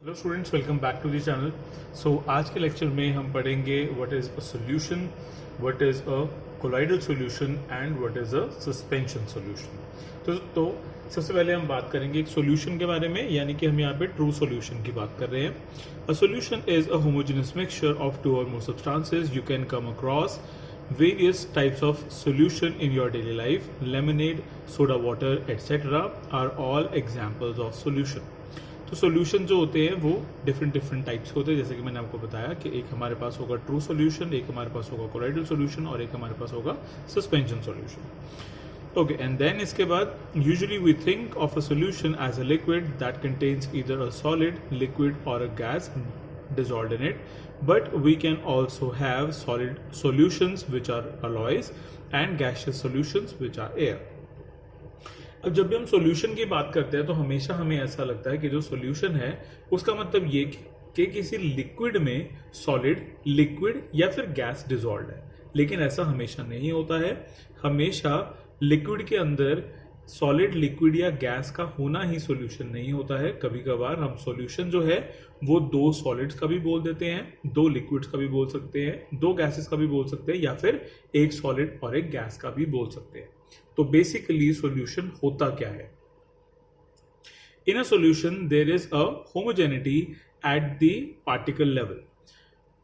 Hello students, welcome back to the channel. आज के lecture में हम पढ़ेंगे what is a solution, what is a colloidal solution and what is a suspension solution. तो सबसे पहले हम बात करेंगे एक सॉल्यूशन के बारे में, यानी कि हम यहाँ पे ट्रू सॉल्यूशन की बात कर रहे हैं। A solution is a homogeneous mixture of two or more substances. You can come across various types of solution in your daily life. Lemonade, soda water, etc. are all examples of solution. तो solution जो होते हैं वो different types के होते हैं, जैसे कि मैंने आपको बताया कि एक हमारे पास होगा ट्रू सॉल्यूशन, एक हमारे पास होगा कोलाइडल सॉल्यूशन और एक हमारे पास होगा suspension solution. Okay, and then इसके बाद usually we think of a solution as a liquid that contains either a solid, liquid or a gas dissolved in it, but we can also have solid solutions which are alloys and gaseous solutions which are air. अब जब भी हम solution की बात करते हैं तो हमेशा हमें ऐसा लगता है कि जो सॉल्यूशन है उसका मतलब ये कि किसी लिक्विड में सॉलिड, लिक्विड या फिर गैस डिसॉल्व है, लेकिन ऐसा हमेशा नहीं होता है। हमेशा लिक्विड के अंदर सॉलिड, लिक्विड या गैस का होना ही सॉल्यूशन नहीं होता है। कभी कभार हम सॉल्यूशन जो है वो दो सॉलिड्स का भी बोल देते हैं, दो लिक्विड्स का भी बोल सकते हैं, दो गैसेस का भी बोल सकते हैं, या फिर एक सॉलिड और एक गैस का भी बोल सकते हैं। तो बेसिकली सॉल्यूशन होता क्या है? In a solution there is a homogeneity at the particle level.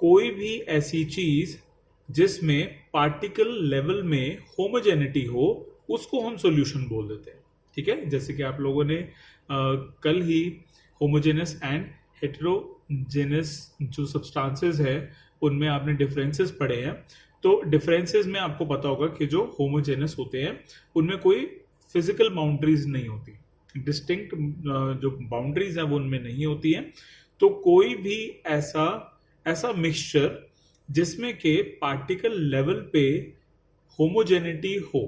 कोई भी ऐसी चीज जिसमें पार्टिकल लेवल में होमोजेनिटी हो उसको हम सॉल्यूशन बोल देते हैं। ठीक है, जैसे कि आप लोगों ने कल ही होमोजेनस एंड हेटेरोजेनस जो सब्सटेंसेस है उनमें आपने डिफरेंसेस पढ़े हैं। तो डिफरेंसेस में आपको पता होगा कि जो होमोजेनस होते हैं उनमें कोई फिजिकल बाउंड्रीज नहीं होती, डिस्टिंक्ट जो बाउंड्रीज है वो उनमें नहीं होती है। तो कोई भी ऐसा मिक्सचर जिसमें के पार्टिकल लेवल पे होमोजेनिटी हो,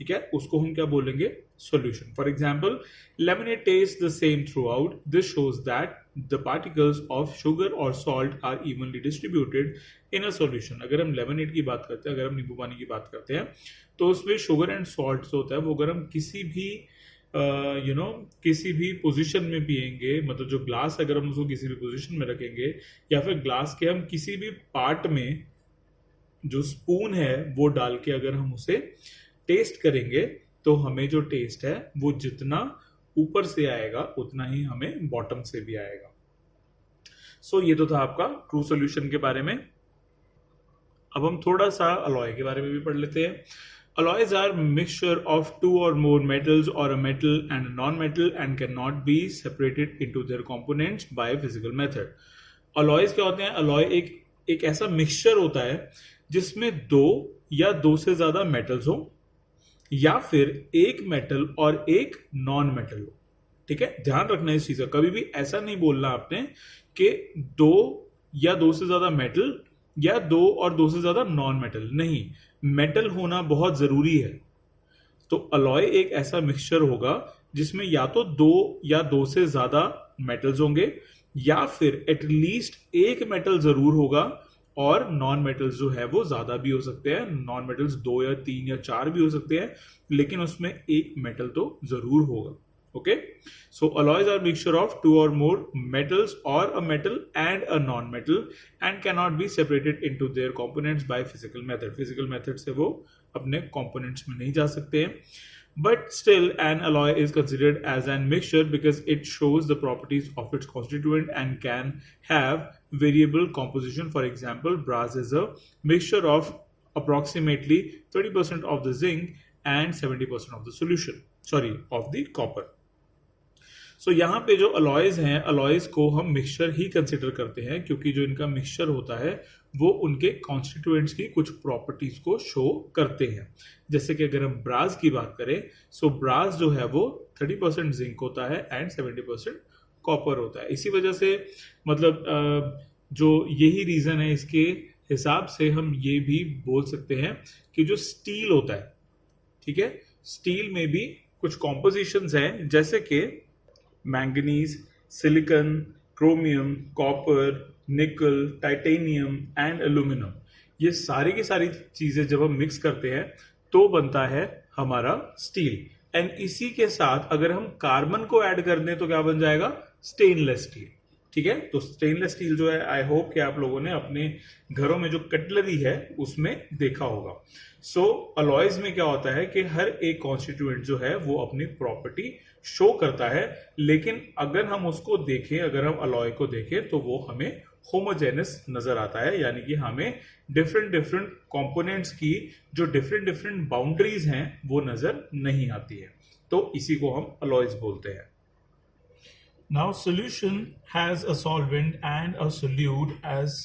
ठीक है, उसको हम क्या बोलेंगे? Solution. For example, lemonade taste the same throughout. This shows that the particles of sugar और salt are evenly distributed in a solution. अगर हम लेमनेड की बात करते हैं, अगर हम नींबू पानी की बात करते हैं, तो उसमें शुगर एंड सॉल्ट जो होता है वो अगर हम किसी भी किसी भी पोजीशन में पिएंगे, मतलब जो ग्लास अगर हम उसको किसी भी पोजीशन में रखेंगे या फिर ग्लास के हम किसी भी पार्ट में जो स्पून है वो डाल के अगर हम उसे टेस्ट करेंगे तो हमें जो टेस्ट है वो जितना ऊपर से आएगा उतना ही हमें बॉटम से भी आएगा। सो ये तो था आपका ट्रू सॉल्यूशन के बारे में। अब हम थोड़ा सा अलॉय के बारे में भी पढ़ लेते हैं। Alloys are mixture of two or more metals or a metal and a non-metal and cannot be separated into their components by physical method. Alloys क्या होते हैं? Alloy एक ऐसा मिक्सचर होता है जिसमें दो या दो से ज्यादा मेटल्स हो या फिर एक मेटल और एक नॉन मेटल हो। ठीक है, ध्यान रखना इस चीज का, कभी भी ऐसा नहीं बोलना आपने कि दो या दो से ज्यादा मेटल या दो और दो से ज्यादा नॉन मेटल। नहीं, मेटल होना बहुत जरूरी है। तो अलॉय एक ऐसा मिक्सचर होगा जिसमें या तो दो या दो से ज्यादा मेटल्स होंगे या फिर एटलीस्ट एक मेटल जरूर होगा, और नॉन मेटल्स जो है वो ज्यादा भी हो सकते हैं। नॉन मेटल्स दो या तीन या चार भी हो सकते हैं, लेकिन उसमें एक मेटल तो जरूर होगा। Okay, so alloys are mixture of two or more metals or a metal and a non-metal and cannot be separated into their components by physical method. Physical method से वो अपने components में नहीं जा सकते हैं। But still an alloy is considered as an mixture because it shows the properties of its constituent and can have variable composition. For example, brass is a mixture of approximately 30% of the zinc and 70% of the solution, of the copper. सो यहाँ पे जो alloys हैं, alloys को हम mixture ही consider करते हैं क्योंकि जो इनका मिक्सचर होता है वो उनके कॉन्स्टिट्यूएंट्स की कुछ प्रॉपर्टीज को शो करते हैं। जैसे कि अगर हम ब्रास की बात करें, सो ब्रास जो है वो 30% जिंक होता है एंड 70% कॉपर होता है। इसी वजह से मतलब जो यही रीजन है, इसके हिसाब से हम ये भी बोल सकते हैं कि जो स्टील होता है, ठीक है, स्टील में भी कुछ कॉम्पोजिशंस हैं जैसे कि मैंगनीज, सिलिकॉन, क्रोमियम, कॉपर, निकल, टाइटेनियम एंड एल्यूमिनियम। ये सारी की सारी चीजें जब हम मिक्स करते हैं तो बनता है हमारा स्टील। एंड इसी के साथ अगर हम कार्बन को ऐड कर दें तो क्या बन जाएगा? Stainless steel. ठीक है। तो स्टेनलेस स्टील जो है, आई होप कि आप लोगों ने अपने घरों में जो कटलरी है उसमें देखा होगा। सो अलॉयज में क्या होता है कि हर एक कॉन्स्टिट्यूएंट जो है वो अपनी प्रॉपर्टी शो करता है, लेकिन अगर हम उसको देखें, अगर हम अलॉय को देखें तो वो हमें होमोजेनस नजर आता है, यानी कि हमें डिफरेंट डिफरेंट कंपोनेंट्स की जो डिफरेंट डिफरेंट बाउंड्रीज हैं वो नजर नहीं आती है। तो इसी को हम अलॉयज बोलते हैं। Now solution has a solvent and a solute as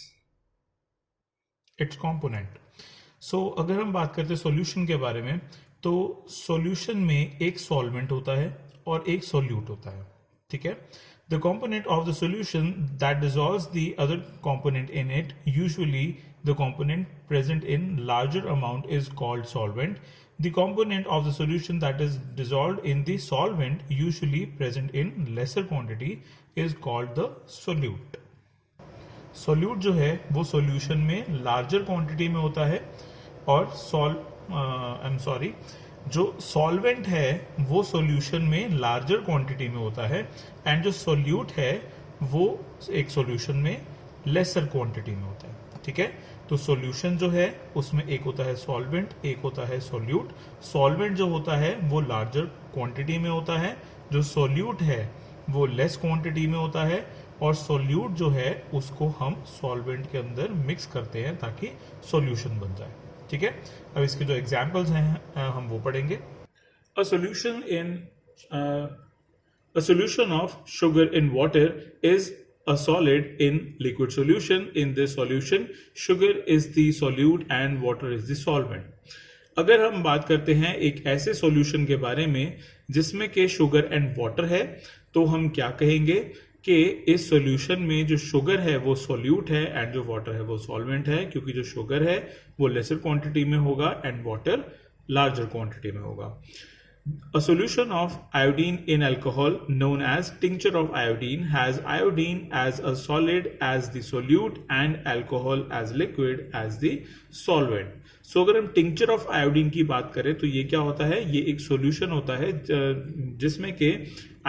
its component. So अगर हम बात करते हैं सॉल्यूशन के बारे में, तो सॉल्यूशन में एक सॉल्वेंट होता है और एक सोल्यूट होता है, ठीक है। The component of the solution that dissolves the other component in it, usually the component present in larger amount is called solvent. The component of the solution that is dissolved in the solvent, usually present in lesser quantity, is called the solute. Solute जो है वो solution में larger quantity में होता है, और जो solvent है वो सॉल्यूशन में लार्जर क्वांटिटी में होता है, एंड जो सोल्यूट है वो एक सॉल्यूशन में लेसर क्वांटिटी में होता है, ठीक है। तो सॉल्यूशन जो है उसमें एक होता है सॉल्वेंट, एक होता है सोल्यूट। सॉल्वेंट जो होता है वो लार्जर क्वांटिटी में होता है, जो सोल्यूट है वो लेस क्वांटिटी में होता है, और सोल्यूट जो है उसको हम सॉल्वेंट के अंदर मिक्स करते हैं ताकि सॉल्यूशन बन जाए, ठीक है। अब इसके जो एग्जांपल्स हैं हम वो पढ़ेंगे। A solution of sugar in water is a solid in liquid solution. In this solution, sugar is the solute and water is the solvent. अगर हम बात करते हैं एक ऐसे सॉल्यूशन के बारे में जिसमें के शुगर एंड वाटर है, तो हम क्या कहेंगे कि इस सॉल्यूशन में जो शुगर है वो सोल्यूट है एंड जो वाटर है वो सॉल्वेंट है, क्योंकि जो शुगर है वो लेसर क्वांटिटी में होगा एंड वाटर लार्जर क्वांटिटी में होगा। A solution of iodine in alcohol known as tincture of iodine has iodine as a solid as the solute and alcohol as liquid as the solvent. So अगर हम tincture of iodine की बात करें तो ये क्या होता है, ये एक solution होता है जिसमें के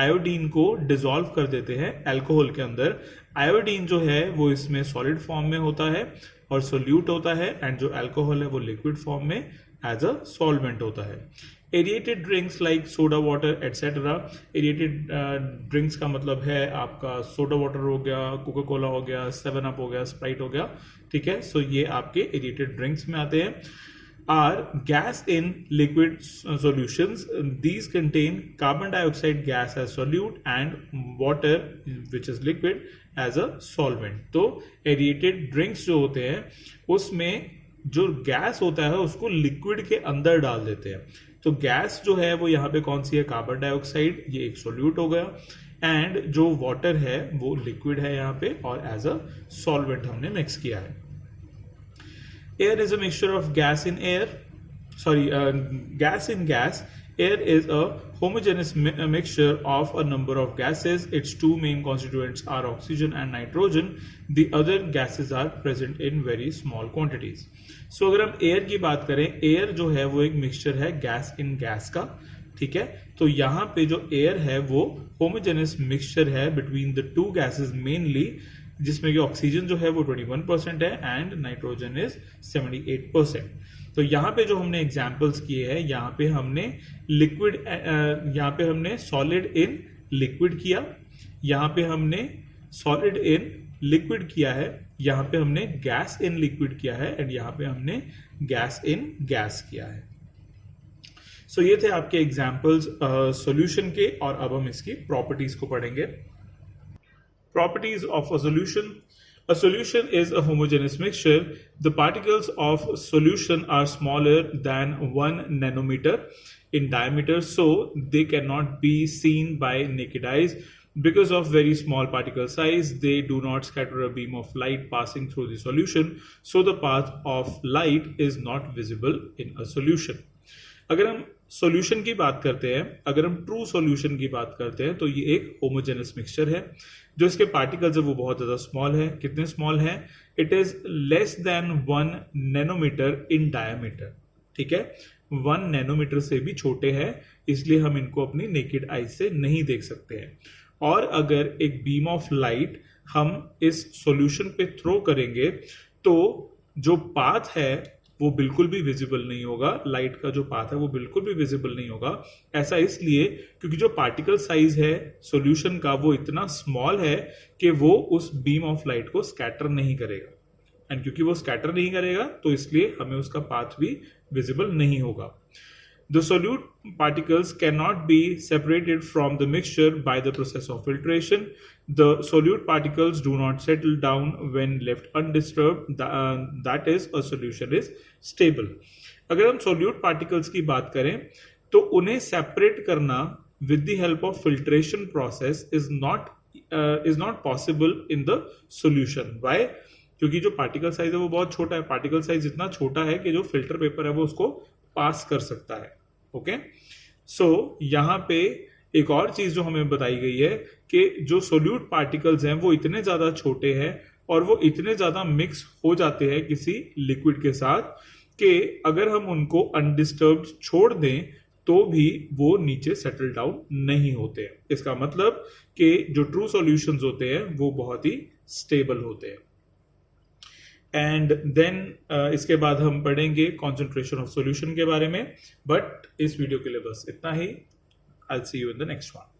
आयोडीन को डिसॉल्व कर देते हैं अल्कोहल के अंदर। आयोडीन जो है वो इसमें सॉलिड फॉर्म में होता है और सोल्यूट होता है, एंड जो अल्कोहल है वो लिक्विड फॉर्म में एज अ सॉल्वेंट होता है। Aerated drinks like soda water etcetera. Aerated drinks का मतलब है आपका सोडा वाटर हो गया, कोका कोला हो गया, 7 अप हो गया, स्प्राइट हो गया, ठीक है। सो ये आपके एरिएटेड ड्रिंक्स में आते हैं। Are gas in liquid solutions. These contain carbon dioxide gas as solute and water which is liquid as a solvent. तो aerated drinks जो होते हैं उसमें जो गैस होता है उसको लिक्विड के अंदर डाल देते हैं। तो गैस जो है वो यहाँ पे कौन सी है, कार्बन डाइऑक्साइड, ये एक सोल्यूट हो गया, एंड जो वाटर है वो लिक्विड है यहाँ पे, और एज अ सॉल्वेंट हमने मिक्स किया है। Air is a mixture of gas in air. Gas in gas. Air is a homogeneous mixture of a number of gases. Its two main constituents are oxygen and nitrogen. The other gases are present in very small quantities. So अगर हम air की बात करें, air जो है वो एक mixture है gas in gas का, ठीक है। तो यहाँ पे जो air है वो homogeneous mixture है between the two gases mainly, जिसमें कि ऑक्सीजन जो है वो 21% है एंड नाइट्रोजन इज 78%। तो यहाँ पे जो हमने एग्जांपल्स किए हैं, यहाँ पे हमने लिक्विड, यहाँ पे हमने सॉलिड इन लिक्विड किया, यहाँ पे हमने सॉलिड इन लिक्विड किया है, यहाँ पे हमने गैस इन लिक्विड किया है, एंड यहाँ पे हमने गैस इन गैस किया है। सो ये थे आपके एग्जांपल्स सॉल्यूशन के, और अब हम इसकी प्रॉपर्टीज को पढ़ेंगे। Properties of a solution. A solution is a homogeneous mixture. The particles of solution are smaller than 1 nanometer in diameter, so they cannot be seen by naked eyes. Because of very small particle size, they do not scatter a beam of light passing through the solution, so the path of light is not visible in a solution. अगर हम solution की बात करते हैं, अगर हम true solution की बात करते हैं, तो ये एक होमोजेनस मिक्सचर है। जो इसके पार्टिकल्स है वो बहुत ज़्यादा स्मॉल है। कितने स्मॉल है? It is less than 1 nanometre in diameter, ठीक है। 1 नैनोमीटर से भी छोटे हैं, इसलिए हम इनको अपनी नेकेड आई से नहीं देख सकते हैं। और अगर एक बीम ऑफ लाइट हम इस सॉल्यूशन पे थ्रो करेंगे तो जो पाथ है वो बिल्कुल भी विजिबल नहीं होगा, लाइट का जो पाथ है वो बिल्कुल भी विजिबल नहीं होगा। ऐसा इसलिए क्योंकि जो पार्टिकल साइज है सॉल्यूशन का वो इतना स्मॉल है कि वो उस बीम ऑफ लाइट को स्कैटर नहीं करेगा, एंड क्योंकि वो स्कैटर नहीं करेगा तो इसलिए हमें उसका पाथ भी विजिबल नहीं होगा। The solute particles cannot be separated from the mixture by the process of filtration. The solute particles do not settle down when left undisturbed. That is, a solution is stable. अगर हम solute particles की बात करें तो उन्हें separate करना with the help of filtration process is not possible in the solution. Why? क्योंकि जो पार्टिकल साइज है वो बहुत छोटा है, पार्टिकल साइज इतना छोटा है कि जो फिल्टर पेपर है वो उसको पास कर सकता है। ओके, सो यहाँ पे एक और चीज जो हमें बताई गई है कि जो सोल्यूट पार्टिकल्स हैं वो इतने ज्यादा छोटे हैं और वो इतने ज्यादा मिक्स हो जाते हैं किसी लिक्विड के साथ कि अगर हम उनको अनडिस्टर्ब्ड छोड़ दें तो भी वो नीचे सेटल डाउन नहीं होते हैं। इसका मतलब कि जो ट्रू सॉल्यूशंस होते हैं वो बहुत ही स्टेबल होते हैं। एंड देन इसके बाद हम पढ़ेंगे कॉन्सेंट्रेशन ऑफ सॉल्यूशन के बारे में, बट इस वीडियो के लिए बस इतना ही। I will see you in the next one.